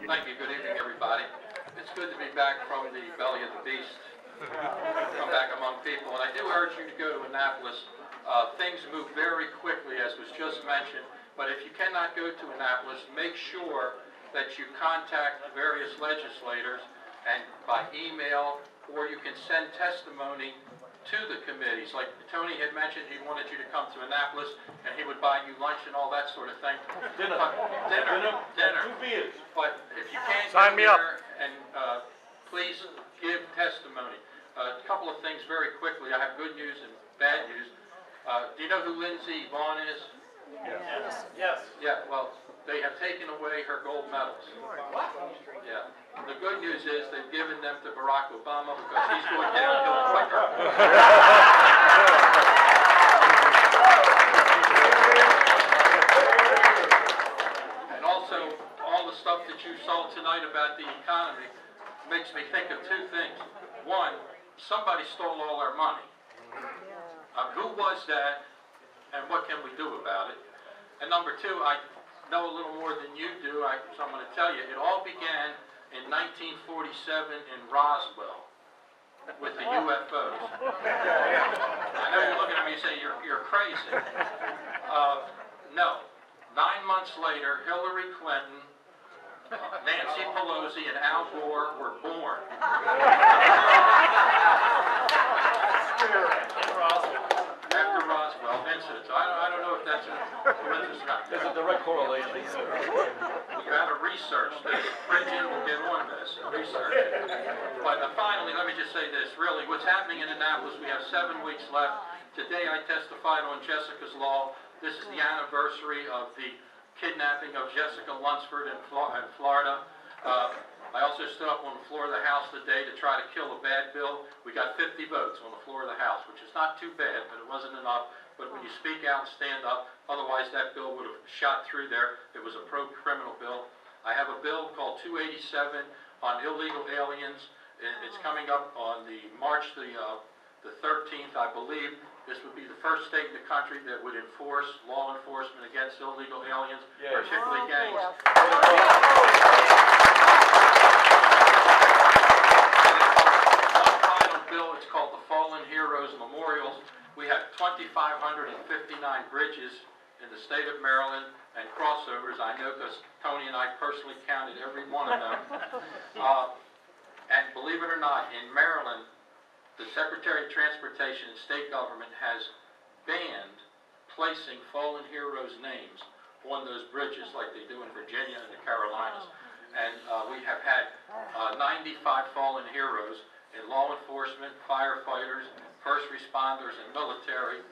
Thank you. Good evening, everybody. It's good to be back from the belly of the beast, come back among people. And I do urge you to go to Annapolis. Things move very quickly, as was just mentioned. But if you cannot go to Annapolis, make sure that you contact the various legislators and by email, or you can send testimony to the committees. Like Tony had mentioned, he wanted you to come to Annapolis and he would buy you lunch and all that sort of thing. Dinner. Dinner. 2 beers. But if you can't Sign me up. and please give testimony. A couple of things very quickly. I have good news and bad news. Do you know who Lindsey Vaughn is? Yes. Yes. Yeah, well, they have taken away her gold medals. What? Yeah. The good news is they've given them to Barack Obama because he's going downhill quicker. And also, all the stuff that you saw tonight about the economy makes me think of two things. One, somebody stole all our money. Who was that, and what can we do about it? And number two, I know a little more than you do, so I'm going to tell you, it all began in 1947 in Roswell with the UFOs. I know you're looking at me and saying you're crazy. No. 9 months later, Hillary Clinton, Nancy Pelosi, and Al Gore were born. After Roswell incident. So I don't know if that's a coincidence or not. There's a direct correlation. You got to research this. Bridget will get on this and research it. But finally, let me just say this. Really, what's happening in Annapolis, we have 7 weeks left. Today I testified on Jessica's Law. This is the anniversary of the kidnapping of Jessica Lunsford in Florida. I also stood up on the floor of the House today to try to kill a bad bill. We got 50 votes on the floor of the House, which is not too bad, but it wasn't enough. But when you speak out and stand up, otherwise that bill would have shot through there. It was a pro-criminal bill. I have a bill called 287 on illegal aliens. It's coming up on March the 13th, I believe. This would be the first state in the country that would enforce law enforcement against illegal aliens, particularly gangs. Bill, it's called the Fallen Heroes Memorials. We have 2,559 bridges in the state of Maryland and crossovers. I know because Tony and I personally counted every one of them. And believe it or not, in Maryland, the Secretary of Transportation and state government has banned placing fallen heroes' names on those bridges like they do in Virginia and the Carolinas. And we have had 95 fallen heroes in law enforcement, firefighters, first responders, and military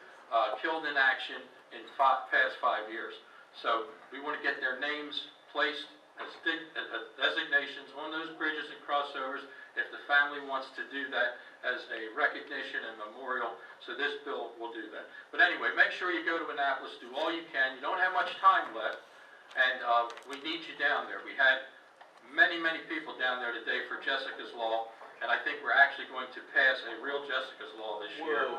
killed in action in past 5 years. So we want to get their names placed as designations on those bridges and crossovers if the family wants to do that as a recognition and memorial. So this bill will do that. But anyway, make sure you go to Annapolis, do all you can. You don't have much time left, and we need you down there. We had many people down there today for Jessica's Law. And I think we're actually going to pass a real Jessica's Law this year.